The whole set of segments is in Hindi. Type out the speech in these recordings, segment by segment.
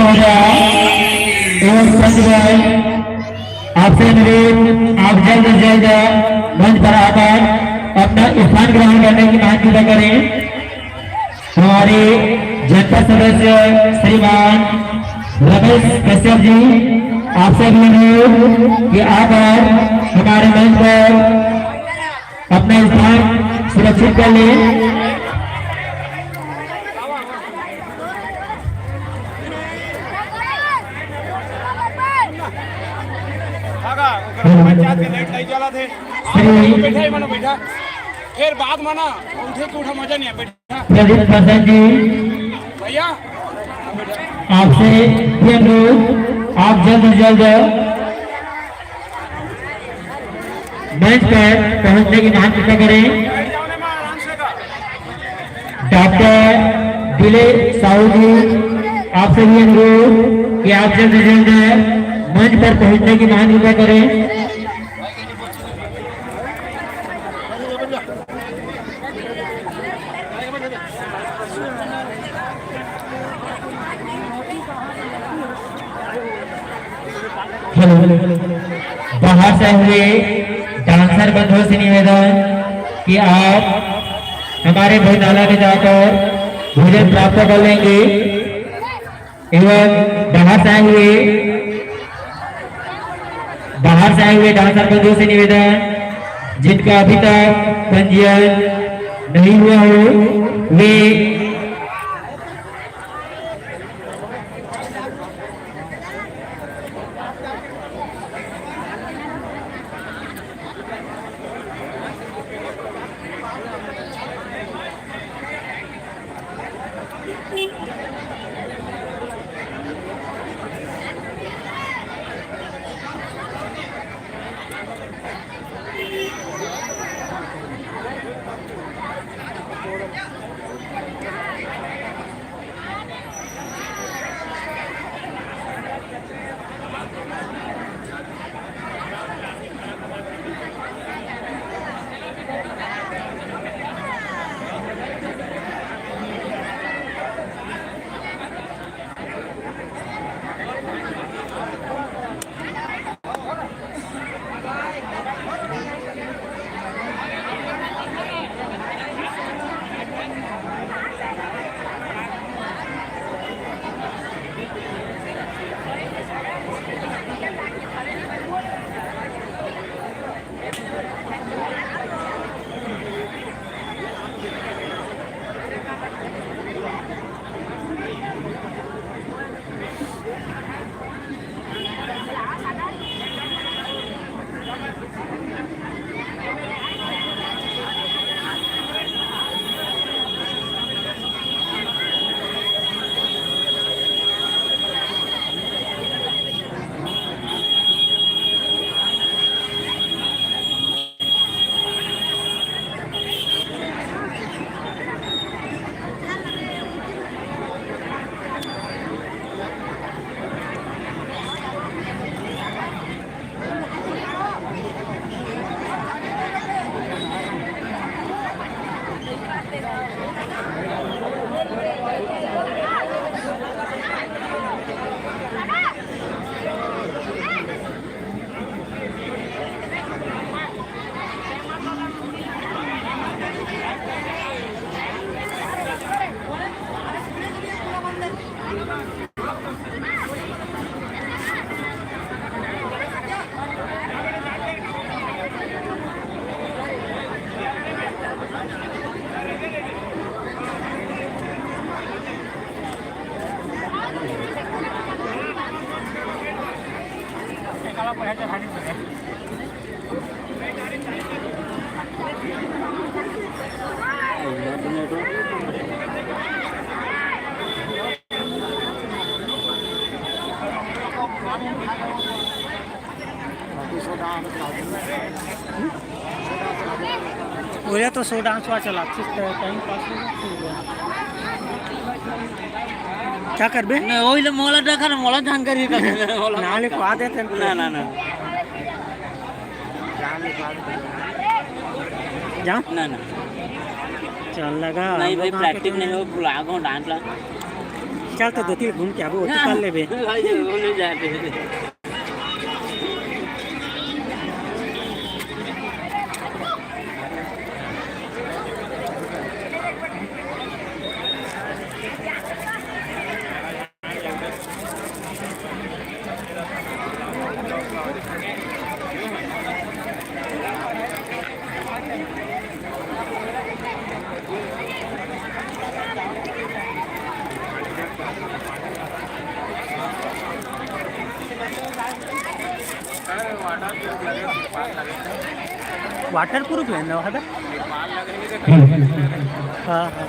महोदय एवं पंच भाई आपसे अनुरोध आप जल्द से जल्द मंच पर आकर अपना स्थान ग्रहण करने की मांग करें। हमारे जनपद सदस्य श्रीमान रमेश कश्यप जी आपसे भी अनुरोध कि आकर हमारे मंच पर अपना स्थान सुरक्षित कर लें। फिर बाद माना उठे तो उठा मजा नहीं है बैठा प्रदीप प्रसाद जी भैया आपसे ये अनुरोध आप जल्द से जल्द मंच पर पहुंचने की मांग करें। डॉक्टर दिलीप साहू जी आपसे भी अनुरोध कि आप जल्द से जल्द मंच पर पहुंचने की मांग करें। बाहर से हुए डांसर बंधुओं से निवेदन कि आप हमारे भोजनालय में जाकर भोजन प्राप्त कर लेंगे एवं बाहर से आए हुए डांसर बंधुओं से निवेदन जिनका अभी तक पंजीयन नहीं हुआ हो वे बोले तो सो डांस हुआ चला टाइम पास क्या कर बे ওইলে মোলা দেখা না মোলা জানকারি नाले को आ देते ना ना ना जा ना ना चल लगा नहीं भाई प्रैक्टिस नहीं हो लागो डांस ला चल तो 2 3 घूम के आबो तो कर लेबे वाटर प्रूफ लेना है हाँ हाँ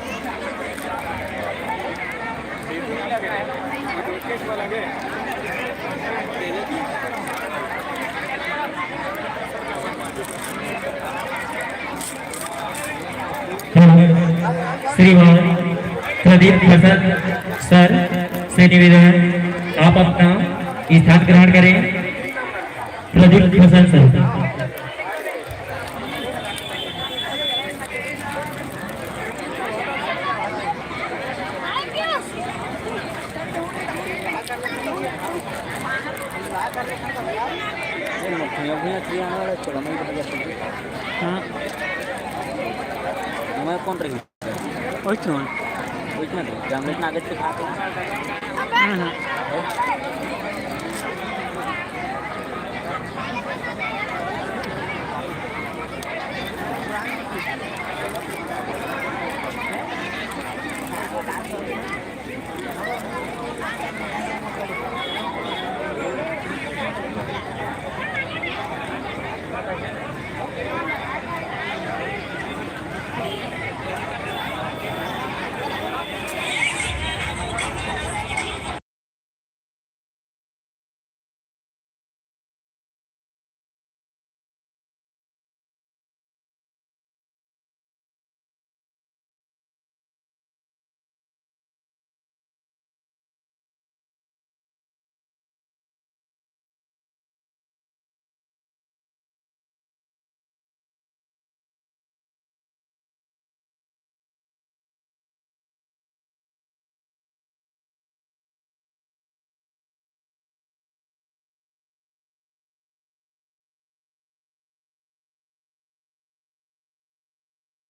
श्रीमान प्रदीप प्रसाद सर से निवेदन आप अपना स्थान ग्रहण करें। प्रदीप प्रसाद सर हाँ कौन रही ओइठन जंगल नागत के खाते हाँ हाँ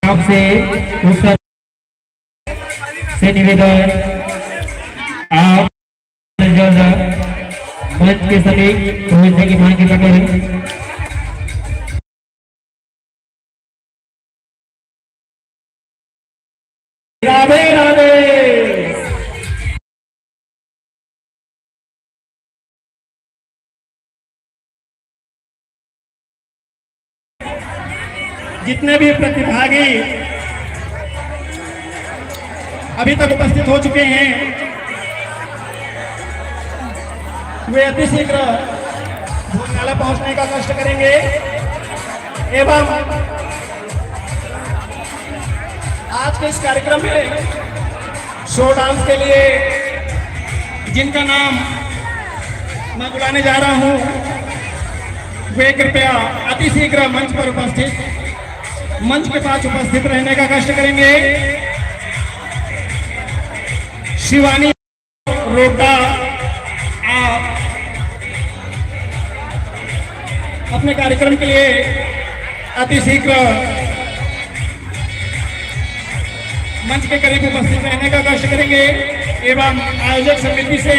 आपसे उत्तर से निवेदन आप मंच के समीप पहुंचने की मांग करें। राधे राधे। जितने भी प्रतिभागी अभी तक उपस्थित हो चुके हैं वे अति शीघ्र भोजनालय पहुंचने का कष्ट करेंगे एवं आज के इस कार्यक्रम में शो डांस के लिए जिनका नाम मैं बुलाने जा रहा हूं वे कृपया अति शीघ्र मंच पर मंच के पास उपस्थित रहने का कष्ट करेंगे। शिवानी रोटा आप अपने कार्यक्रम के लिए अति शीघ्र मंच के करीब उपस्थित रहने का कष्ट करेंगे एवं आयोजक समिति से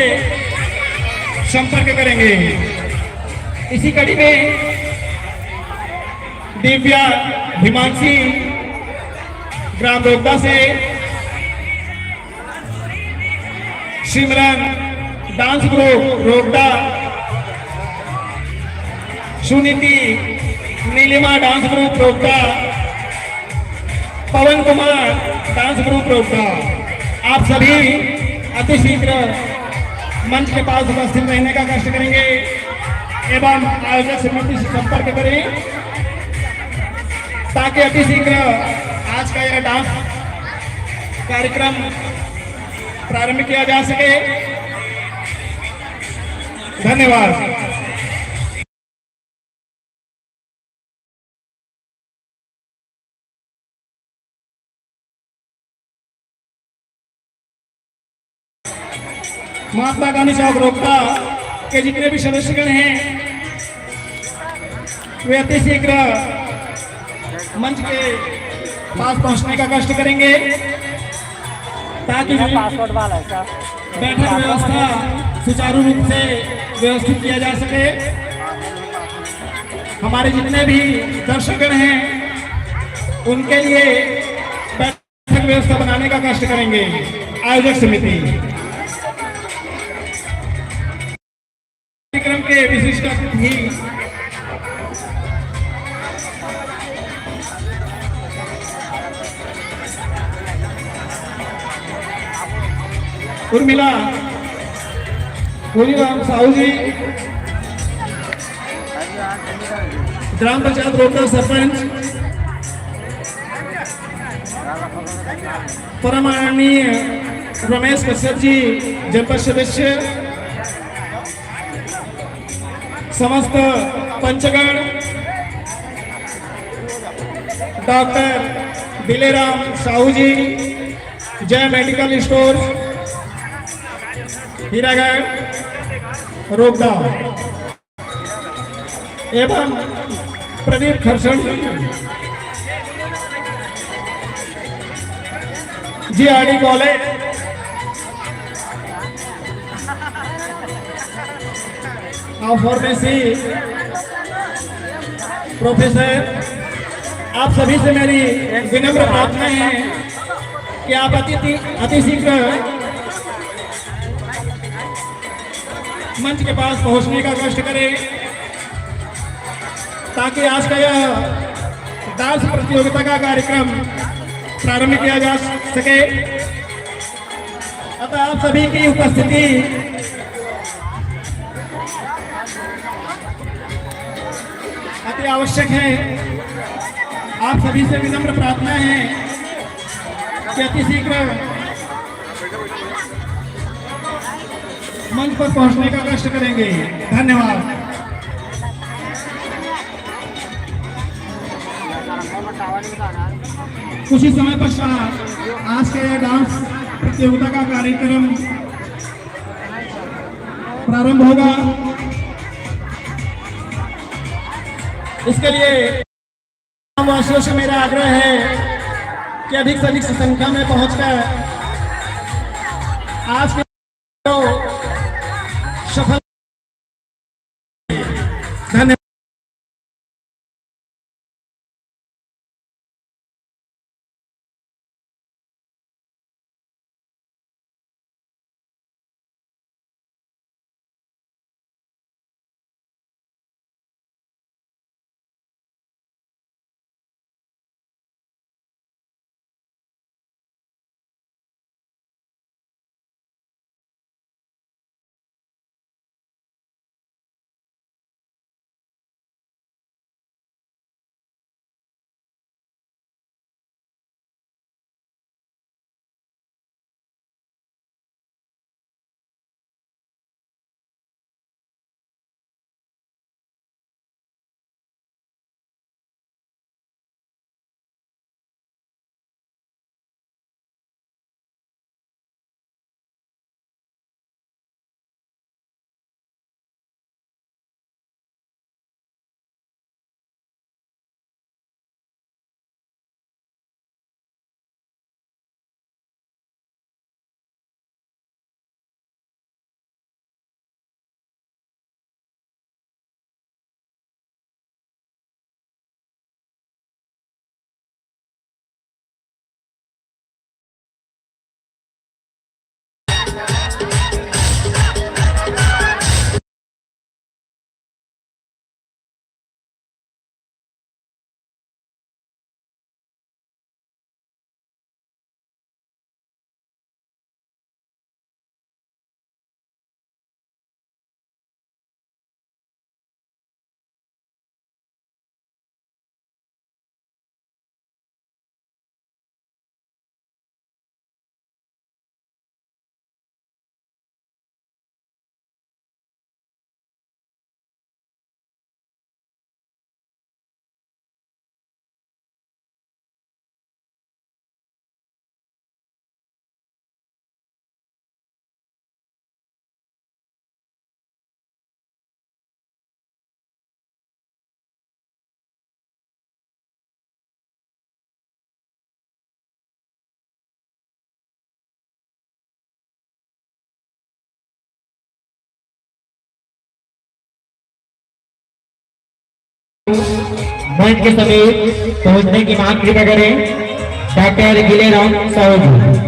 संपर्क करेंगे। इसी कड़ी में दिव्या हिमांशी ग्राम रोगदा से, Simran dance group Rogda, Suniti Neelima dance group Rogda, Pawan Kumar dance group Rogda, आप सभी अति शीघ्र मंच के पास उपस्थित रहने का कष्ट करेंगे एवं आयोजक समिति से संपर्क करें ताकि अति शीघ्र आज का यह डांस कार्यक्रम प्रारंभ किया जा सके। धन्यवाद। महात्मा गांधी चौक रोकड़ा के जितने भी सदस्यगण हैं वे अति शीघ्र मंच के पास पहुंचने का कष्ट करेंगे ताकि पासवर्ड वाला है क्या? बैठक व्यवस्था सुचारू रूप से व्यवस्थित किया जा सके। हमारे जितने भी दर्शकगण हैं उनके लिए बैठक व्यवस्था बनाने का कष्ट करेंगे आयोजक समिति। कार्यक्रम के विशिष्ट अतिथि उर्मिला पूरीराम साहू जी, ग्राम पंचायत रोकड़ा सरपंच, परमाननीय रमेश कश्यप जी जनपद सदस्य, समस्त पंचगण, doctor Dileram Sahu ji, Jai medical store Hiragarh Rokda एवं Pradeep Kharsan ji R D college, pharmacy professor, आप सभी से मेरी विनम्र प्रार्थना है कि आप अति शीघ्र मंच के पास पहुंचने का कष्ट करें ताकि आज का यह डांस प्रतियोगिता का कार्यक्रम प्रारंभ किया जा सके। अतः आप सभी की उपस्थिति अति आवश्यक है। आप सभी से विनम्र प्रार्थना है कि अति शीघ्र मंच पर पहुंचने का कष्ट करेंगे। धन्यवाद। कुछ ही समय पश्चात आज के डांस प्रतियोगिता का कार्यक्रम प्रारंभ होगा। इसके लिए वासियों से मेरा आग्रह है कि अधिक से अधिक संख्या में पहुंचकर आज के सफल धन्यवाद। मंच के समीप पहुंचने की मांग कृपया करें। डॉक्टर गिलेराम साहू जी।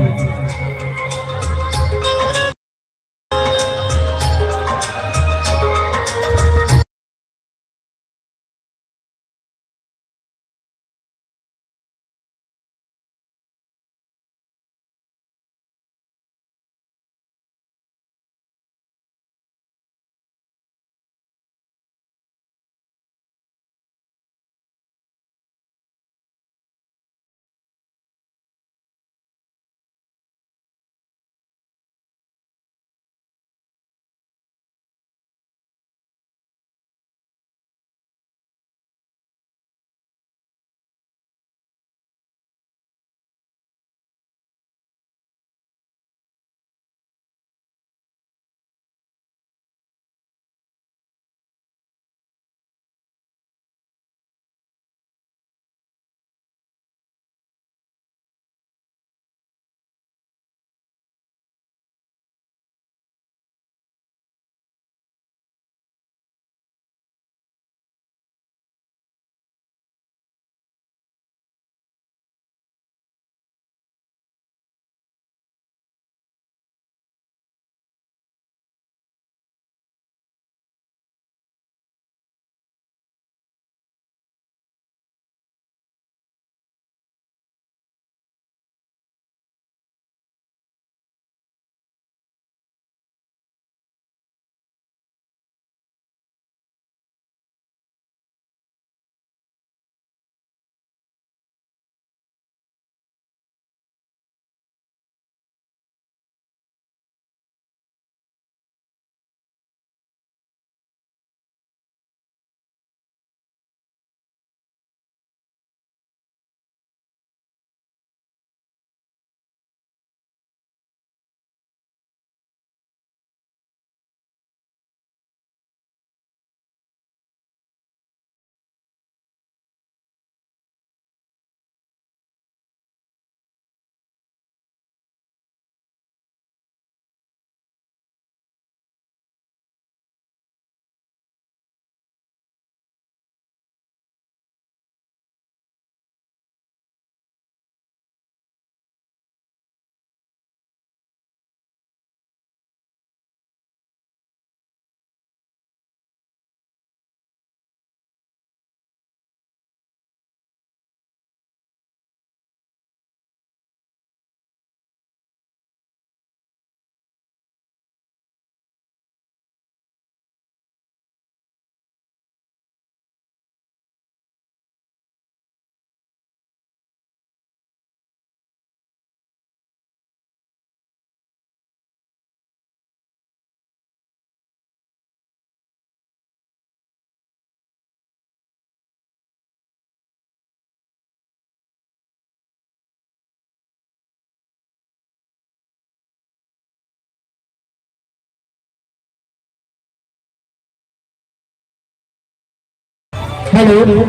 हेलो,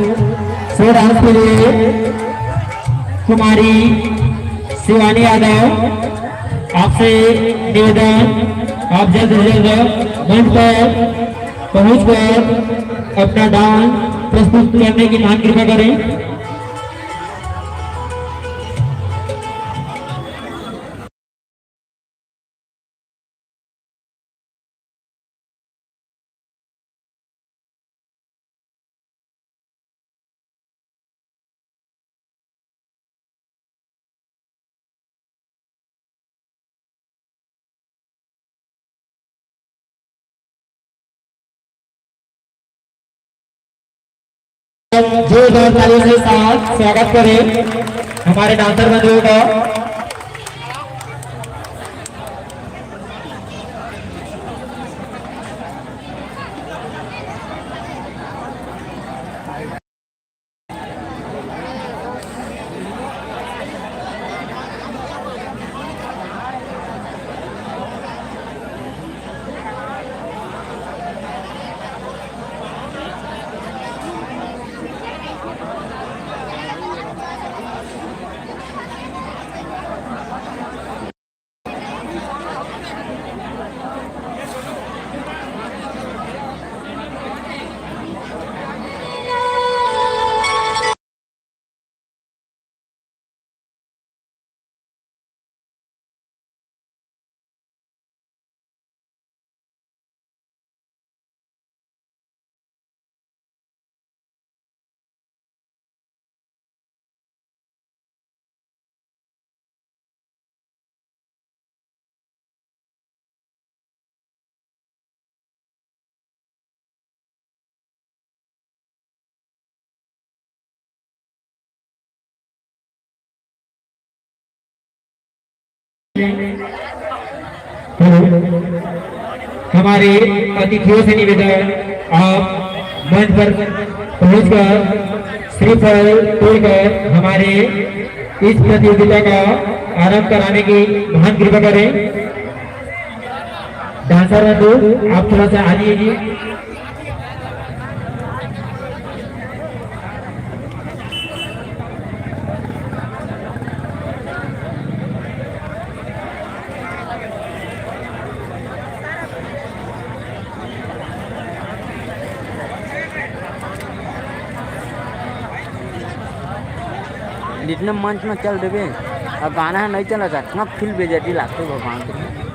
सो डांस के लिए कुमारी शिवानी यादव, आपसे निवेदन आप जल्द से जल्द मंच पर पहुंचकर अपना डांस प्रस्तुत करने की मांग कृपया करें। जोरदार तालियों के साथ स्वागत करें हमारे डांसर बंधुओं का। हमारे अतिथियों से निवेदन, आप मंच पर पहुंचकर श्रीफल तोड़कर हमारे इस प्रतियोगिता का आरंभ कराने की महान कृपा करें। डांसर बंधु आप थोड़ा सा आ जाइए। जितने मंच में चल देवे अब गाना है नहीं चला था ना फील बेजती लागते भगवान के